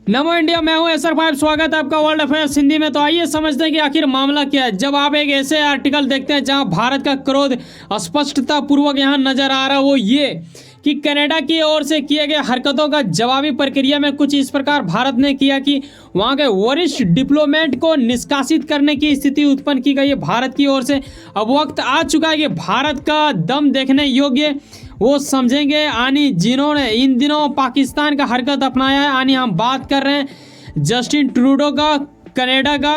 नमो India, मैं हूं SR5। स्वागत है आपका वर्ल्ड अफेयर्स हिंदी में। तो आइए समझते हैं कि आखिर मामला क्या है। जब आप एक ऐसे आर्टिकल देखते हैं जहां भारत का क्रोध स्पष्टता पूर्वक यहां नजर आ रहा है, वो ये कि कनाडा की ओर से किए गए हरकतों का जवाबी प्रक्रिया में कुछ इस प्रकार भारत ने किया कि वहां के वरिष्ठ डिप्लोमेट को निष्कासित करने की स्थिति उत्पन्न की गई है भारत की ओर से। अब वक्त आ चुका है कि भारत का दम देखने योग्य वो समझेंगे यानी जिन्होंने इन दिनों पाकिस्तान का हरकत अपनाया है। यानी हम बात कर रहे हैं जस्टिन ट्रूडो का, कनाडा का।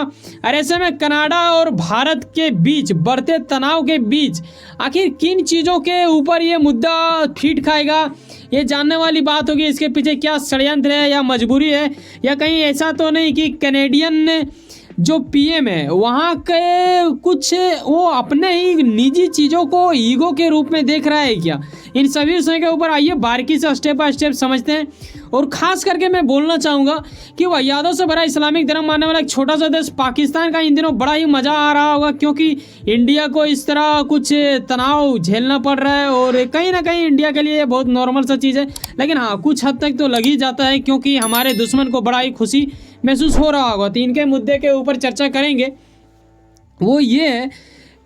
और ऐसे में कनाडा और भारत के बीच बढ़ते तनाव के बीच आखिर किन चीज़ों के ऊपर ये मुद्दा फीट खाएगा, ये जानने वाली बात होगी। इसके पीछे क्या षड्यंत्र है या मजबूरी है, या कहीं ऐसा तो नहीं कि कैनेडियन जो PM है वहाँ के कुछ वो अपने ही निजी चीज़ों को ईगो के रूप में देख रहा है क्या। इन सभी विषयों के ऊपर आइए बारीकी से स्टेप बाय स्टेप समझते हैं। और ख़ास करके मैं बोलना चाहूँगा कि वाहियातों से भरा इस्लामिक धर्म मानने वाला एक छोटा सा देश पाकिस्तान का इन दिनों बड़ा ही मज़ा आ रहा होगा, क्योंकि इंडिया को इस तरह कुछ तनाव झेलना पड़ रहा है। और कहीं ना कहीं इंडिया के लिए बहुत नॉर्मल सा चीज़ है, लेकिन हाँ कुछ हद तक तो लग ही जाता है, क्योंकि हमारे दुश्मन को बड़ा ही खुशी महसूस हो रहा होगा। तो इनके मुद्दे के ऊपर चर्चा करेंगे। वो ये है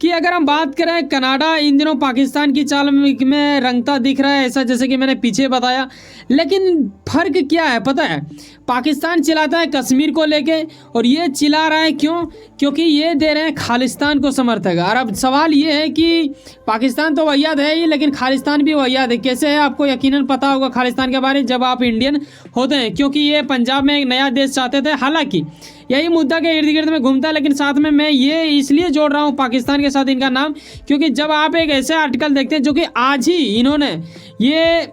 कि अगर हम बात करें, कनाडा इन दिनों पाकिस्तान की चाल में रंगता दिख रहा है, ऐसा जैसे कि मैंने पीछे बताया। लेकिन फ़र्क क्या है पता है, पाकिस्तान चिल्लाता है कश्मीर को लेके, और ये चिल्ला रहा है क्यों? क्योंकि ये दे रहे हैं खालिस्तान को समर्थक। और अब सवाल ये है कि पाकिस्तान तो वाहियात है ही, लेकिन खालिस्तान भी वाहियात है। कैसे है आपको यकीनन पता होगा खालिस्तान के बारे में जब आप इंडियन होते हैं, क्योंकि ये पंजाब में एक नया देश चाहते थे। हालांकि यही मुद्दा के इर्द गिर्द में घूमता है, लेकिन साथ में मैं ये इसलिए जोड़ रहा हूँ पाकिस्तान के साथ इनका नाम, क्योंकि जब आप एक ऐसे आर्टिकल देखते हैं जो कि आज ही इन्होंने ये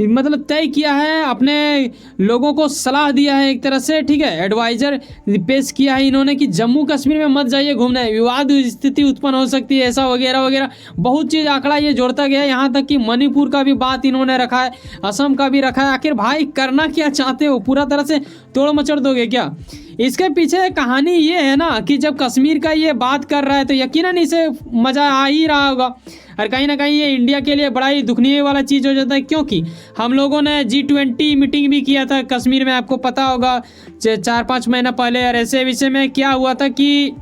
मतलब तय किया है, अपने लोगों को सलाह दिया है एक तरह से, ठीक है, एडवाइजर पेश किया है इन्होंने कि जम्मू कश्मीर में मत जाइए घूमने, विवाद स्थिति उत्पन्न हो सकती है, ऐसा वगैरह वगैरह बहुत चीज़ आंकड़ा ये जोड़ता गया है। यहाँ तक कि मणिपुर का भी बात इन्होंने रखा है, असम का भी रखा है। आखिर भाई करना क्या चाहते हो, पूरा तरह से तोड़ मचड़ दोगे क्या? इसके पीछे कहानी ये है ना कि जब कश्मीर का ये बात कर रहा है तो यकीनन इसे मज़ा आ ही रहा होगा। और कहीं ना कहीं ये इंडिया के लिए बड़ा ही दुखनीय वाला चीज़ हो जाता है, क्योंकि हम लोगों ने G20 मीटिंग भी किया था कश्मीर में, आपको पता होगा 4-5 महीना पहले। और ऐसे विषय में क्या हुआ था कि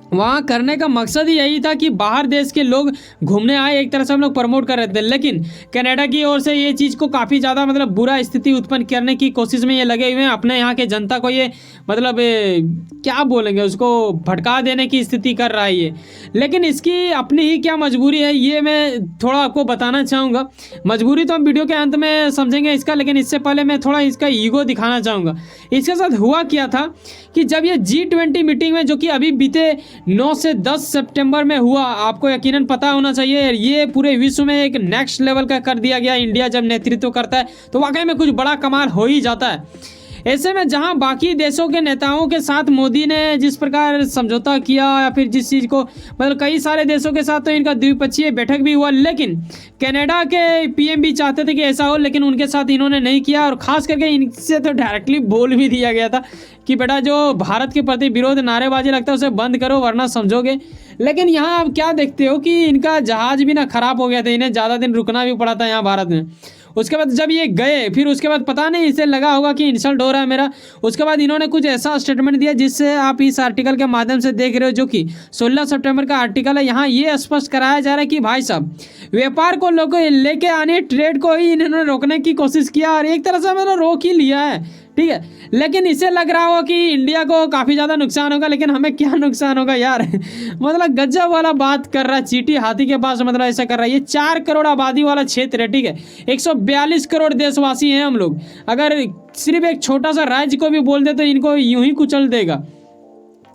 वहाँ करने का मकसद ही यही था कि बाहर देश के लोग घूमने आए, एक तरह से हम लोग प्रमोट कर रहे थे। लेकिन कनाडा की ओर से ये चीज़ को काफ़ी ज़्यादा मतलब बुरा स्थिति उत्पन्न करने की कोशिश में ये लगे हुए हैं, अपने यहाँ के जनता को ये मतलब क्या बोलेंगे उसको भटका देने की स्थिति कर रहा है ये। लेकिन इसकी अपनी ही क्या मजबूरी है, ये मैं थोड़ा आपको बताना चाहूँगा। मजबूरी तो हम वीडियो के अंत में समझेंगे इसका, लेकिन इससे पहले मैं थोड़ा इसका ईगो दिखाना चाहूँगा। इसके साथ हुआ क्या था कि जब ये G20 मीटिंग में, जो कि अभी बीते 9 से 10 सितंबर में हुआ, आपको यकीनन पता होना चाहिए, ये पूरे विश्व में एक नेक्स्ट लेवल का कर दिया गया। इंडिया जब नेतृत्व करता है तो वाकई में कुछ बड़ा कमाल हो ही जाता है। ऐसे में जहां बाकी देशों के नेताओं के साथ मोदी ने जिस प्रकार समझौता किया, या फिर जिस चीज़ को मतलब कई सारे देशों के साथ तो इनका द्विपक्षीय बैठक भी हुआ, लेकिन कनाडा के PM भी चाहते थे कि ऐसा हो, लेकिन उनके साथ इन्होंने नहीं किया। और ख़ास करके इनसे तो डायरेक्टली बोल भी दिया गया था कि बेटा जो भारत के प्रति विरोध नारेबाजी लगता है उसे बंद करो वरना समझोगे। लेकिन यहाँ आप क्या देखते हो कि इनका जहाज़ भी ना ख़राब हो गया था, इन्हें ज़्यादा दिन रुकना भी पड़ा था यहाँ भारत में। उसके बाद जब ये गए, फिर उसके बाद पता नहीं इसे लगा होगा कि इंसल्ट हो रहा है मेरा। उसके बाद इन्होंने कुछ ऐसा स्टेटमेंट दिया जिससे आप इस आर्टिकल के माध्यम से देख रहे हो, जो कि 16 सितंबर का आर्टिकल है। यहाँ ये स्पष्ट कराया जा रहा है कि भाई साहब व्यापार को लेके आने ट्रेड को ही इन्होंने रोकने की कोशिश किया, और एक तरह से मैंने रोक ही लिया है, ठीक है। लेकिन इसे लग रहा होगा कि इंडिया को काफ़ी ज़्यादा नुकसान होगा, लेकिन हमें क्या नुकसान होगा यार मतलब गजब वाला बात कर रहा है, चींटी हाथी के पास मतलब ऐसा कर रहा है। ये 4 करोड़ आबादी वाला क्षेत्र है, ठीक है, 142 करोड़ देशवासी हैं हम लोग। अगर सिर्फ एक छोटा सा राज्य को भी बोल दे तो इनको यूं ही कुचल देगा,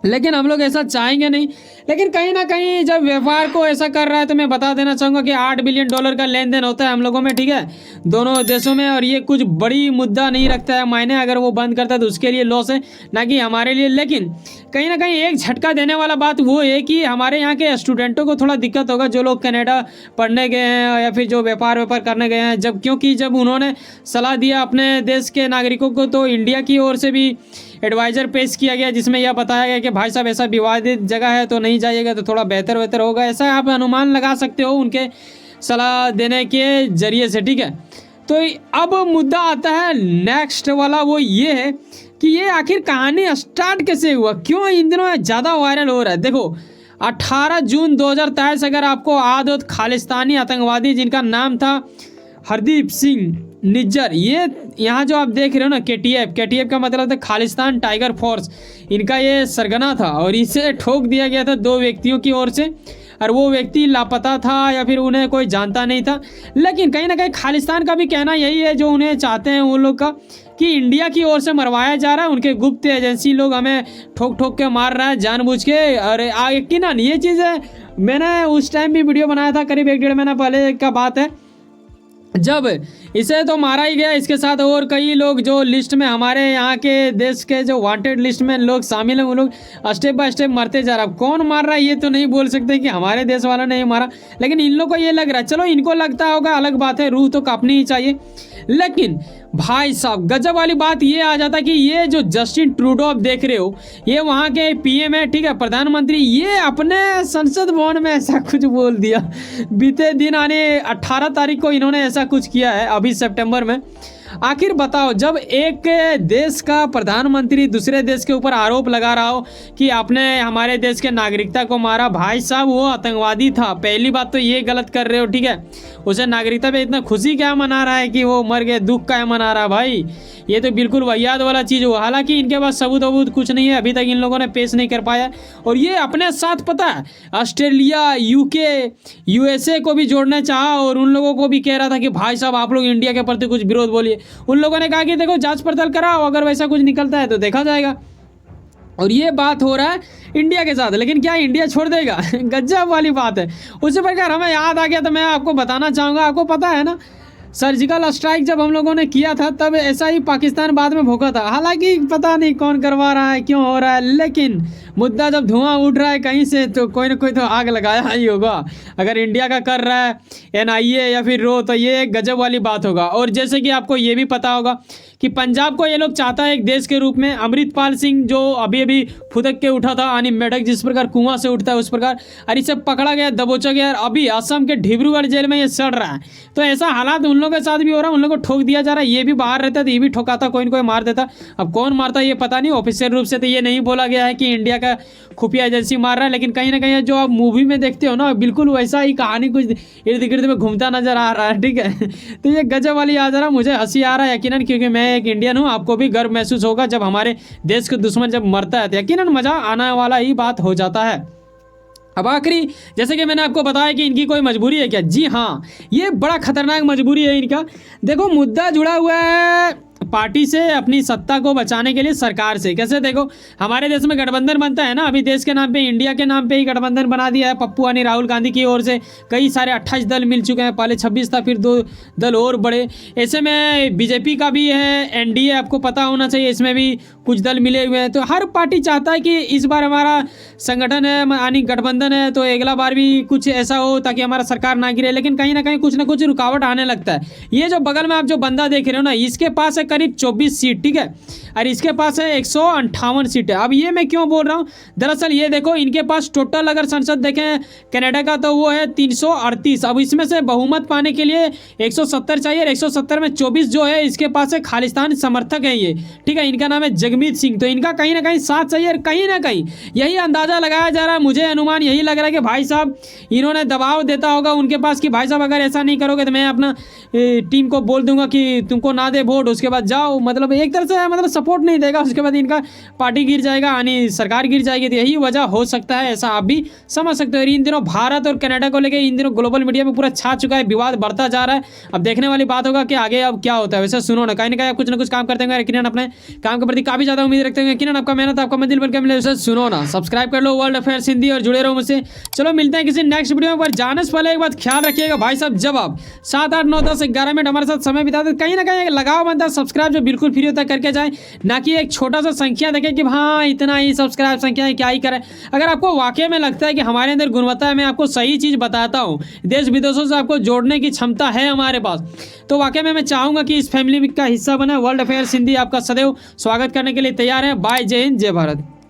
लेकिन हम लोग ऐसा चाहेंगे नहीं। लेकिन कहीं ना कहीं जब व्यापार को ऐसा कर रहा है तो मैं बता देना चाहूँगा कि $8 बिलियन का लेन देन होता है हम लोगों में, ठीक है, दोनों देशों में। और ये कुछ बड़ी मुद्दा नहीं रखता है मायने, अगर वो बंद करता है तो उसके लिए लॉस है, ना कि हमारे लिए। लेकिन कहीं ना कहीं एक झटका देने वाला बात वो है कि हमारे यहाँ के स्टूडेंटों को थोड़ा दिक्कत होगा, जो लोग कनाडा पढ़ने गए हैं या फिर जो व्यापार करने गए हैं। क्योंकि जब उन्होंने सलाह दिया अपने देश के नागरिकों को, तो इंडिया की ओर से भी एडवाइज़र पेश किया गया, जिसमें यह बताया गया कि भाई साहब ऐसा विवादित जगह है तो नहीं जाइएगा, तो थोड़ा बेहतर होगा। ऐसा आप अनुमान लगा सकते हो उनके सलाह देने के जरिए से, ठीक है। तो अब मुद्दा आता है नेक्स्ट वाला, वो ये है कि ये आखिर कहानी स्टार्ट कैसे हुआ, क्यों इन दिनों ज़्यादा वायरल हो रहा है। देखो 18 जून 2023 अगर आपको आदत खालिस्तानी आतंकवादी जिनका नाम था हरदीप सिंह निज्जर, ये यहाँ जो आप देख रहे हो ना केटीएफ का मतलब था खालिस्तान टाइगर फोर्स, इनका ये सरगना था और इसे ठोक दिया गया था 2 व्यक्तियों की ओर से, और वो व्यक्ति लापता था या फिर उन्हें कोई जानता नहीं था। लेकिन कहीं ना कहीं खालिस्तान का भी कहना यही है, जो उन्हें चाहते हैं वो लोग का, कि इंडिया की ओर से मरवाया जा रहा है, उनके गुप्त एजेंसी लोग हमें ठोक ठोक के मार रहा है जानबूझ के। और यकीनन ये चीज़ है, मैंने उस टाइम भी वीडियो बनाया था, करीब 1-1.5 महीना पहले का बात है, जब इसे तो मारा ही गया, इसके साथ और कई लोग जो लिस्ट में हमारे यहाँ के देश के जो वांटेड लिस्ट में लोग शामिल हैं, वो लोग स्टेप बाय स्टेप मरते जा रहा है। कौन मार रहा है ये तो नहीं बोल सकते कि हमारे देश वालों ने मारा, लेकिन इन लोग को ये लग रहा है, चलो इनको लगता होगा अलग बात है, रूह तो कांपनी ही चाहिए। लेकिन भाई साहब गजब वाली बात ये आ जाता कि ये जो जस्टिन ट्रूडो आप देख रहे हो, ये वहाँ के पीएम है, ठीक है, प्रधानमंत्री, ये अपने संसद भवन में ऐसा कुछ बोल दिया। बीते दिन आने 18 तारीख को इन्होंने ऐसा कुछ किया है, अभी सितंबर में। आखिर बताओ, जब एक देश का प्रधानमंत्री दूसरे देश के ऊपर आरोप लगा रहा हो कि आपने हमारे देश के नागरिकता को मारा, भाई साहब वो आतंकवादी था, पहली बात तो ये गलत कर रहे हो, ठीक है। उसे नागरिकता पे इतना खुशी क्या मना रहा है कि वो मर गए, दुख क्या मना रहा है भाई, ये तो बिल्कुल वाहियात वाला चीज़ हुआ। हालांकि इनके पास सबूत वबूत कुछ नहीं है, अभी तक इन लोगों ने पेश नहीं कर पाया। और ये अपने साथ पता है ऑस्ट्रेलिया, यूके, यूएसए को भी जोड़ना चाहा और उन लोगों को भी कह रहा था कि भाई साहब आप लोग इंडिया के प्रति कुछ विरोध बोलिए। उन लोगों ने कहा कि देखो जांच पड़ताल कराओ, अगर वैसा कुछ निकलता है तो देखा जाएगा। और ये बात हो रहा है इंडिया के साथ, लेकिन क्या इंडिया छोड़ देगा? गजब वाली बात है। उसी प्रकार हमें याद आ गया तो मैं आपको बताना चाहूँगा, आपको पता है ना सर्जिकल स्ट्राइक जब हम लोगों ने किया था तब ऐसा ही पाकिस्तान बाद में भोंका था। हालांकि पता नहीं कौन करवा रहा है, क्यों हो रहा है, लेकिन मुद्दा जब धुआं उठ रहा है कहीं से तो कोई ना कोई तो आग लगाया ही होगा। अगर इंडिया का कर रहा है एनआईए या फिर रो, तो ये एक गजब वाली बात होगा। और जैसे कि आपको ये भी पता होगा कि पंजाब को ये लोग चाहता है एक देश के रूप में। अमृतपाल सिंह जो अभी अभी फुदक के उठा था, यानी मेढक जिस प्रकार कुआं से उठता है उस प्रकार, और इसे पकड़ा गया, दबोचा गया, अभी असम के डिब्रूगढ़ जेल में ये सड़ रहा है। तो ऐसा हालात उन लोगों के साथ भी हो रहा है, उन लोगों को ठोक दिया जा रहा है। ये भी बाहर रहता तो ये भी ठोकाता, कोई ना कोई मार देता। अब कौन मारता ये पता नहीं, ऑफिशियल रूप से तो ये नहीं बोला गया है कि इंडिया का खुफिया एजेंसी मार रहा है, लेकिन कहीं ना कहीं जो आप मूवी में देखते हो ना, बिल्कुल वैसा ही कहानी कुछ इर्द गिर्द में घूमता नजर आ रहा है, ठीक है। तो ये गजब वाली आ जा रहा, मुझे हंसी आ रहा है यकीनन, क्योंकि मैं एक इंडियन हूँ। आपको भी गर्व महसूस होगा जब हमारे देश के दुश्मन जब मरता है, तो यकीनन मजा आने वाला ही बात हो जाता है। अब आखिरी, जैसे कि मैंने आपको बताया कि इनकी कोई मजबूरी है क्या, जी हाँ, ये बड़ा खतरनाक मजबूरी है इनका। देखो मुद्दा जुड़ा हुआ है पार्टी से, अपनी सत्ता को बचाने के लिए सरकार से। कैसे, देखो हमारे देश में गठबंधन बनता है ना, अभी देश के नाम पे, इंडिया के नाम पे ही गठबंधन बना दिया है पप्पू यानी राहुल गांधी की ओर से। कई सारे 28 दल मिल चुके हैं, पहले 26 था, फिर 2 दल और बढ़े। ऐसे में बीजेपी का भी है, एनडीए आपको पता होना चाहिए, इसमें भी कुछ दल मिले हुए हैं। तो हर पार्टी चाहता है कि इस बार हमारा संगठन है यानी गठबंधन है तो अगला बार भी कुछ ऐसा हो ताकि हमारा सरकार ना गिरे, लेकिन कहीं ना कुछ रुकावट आने लगता है। ये जो बगल में आप जो बंदा देख रहे हो ना, इसके पास है करीब 24 सीट, ठीक है, और इसके पास है 158 सीट है। अब ये मैं क्यों बोल रहा हूँ, दरअसल ये देखो इनके पास टोटल अगर संसद देखें कनाडा का तो वो है 338। अब इसमें से बहुमत पाने के लिए 170 चाहिए, 170 में 24 जो है इसके पास है खालिस्तान समर्थक है ये, ठीक है, इनका नाम है जगमीत सिंह। तो इनका कहीं ना कहीं साथ चाहिए, और कहीं ना कहीं यही अंदाजा लगाया जा रहा है, मुझे अनुमान यही लग रहा है कि भाई साहब इन्होंने दबाव देता होगा उनके पास कि भाई साहब अगर ऐसा नहीं करोगे तो मैं अपना टीम को बोल दूंगा कि तुमको ना दे वोट, उसके बाद जाओ, मतलब एक तरह से मतलब सपोर्ट नहीं देगा, उसके बाद इनका पार्टी गिर जाएगा यानी सरकार गिर जाएगी। तो यही वजह हो सकता है, ऐसा आप भी समझ सकते हो। इन दिनों भारत और कनाडा को लेकर इन दिनों ग्लोबल मीडिया में पूरा छा चुका है, विवाद बढ़ता जा रहा है। अब देखने वाली बात होगा कि आगे अब क्या होता है। वैसे सुनो ना, कहीं ना कहीं कुछ ना कुछ काम करते होंगे, यकीनन अपने काम के प्रति काफी ज्यादा उम्मीद रखते होंगे, यकीनन आपका मेहनत आपका मंजिल बनकर मिले। वैसे सुनो ना, सब्सक्राइब कर लो वर्ल्ड अफेयर्स हिंदी और जुड़े रहो मुझसे। चलो मिलते हैं किसी नेक्स्ट वीडियो में। पर जाने से पहले एक बात ख्याल रखिएगा भाई साहब, जब आप 7, 8, 9, 10, 11 मिनट हमारे साथ समय बिताते कहीं ना कहीं लगाव बनता है सब्सक्राइब जो बिल्कुल फ्री होता है करके जाए, ना कि एक छोटा सा संख्या देखें कि हाँ इतना ही सब्सक्राइब संख्या है क्या ही करें। अगर आपको वाकई में लगता है कि हमारे अंदर गुणवत्ता है, मैं आपको सही चीज़ बताता हूँ, देश विदेशों से आपको जोड़ने की क्षमता है हमारे पास, तो वाकई में मैं चाहूँगा कि इस फैमिली का हिस्सा बने। वर्ल्ड अफेयर्स हिंदी आपका सदैव स्वागत करने के लिए तैयार है। बाय, जय हिंद, जय भारत।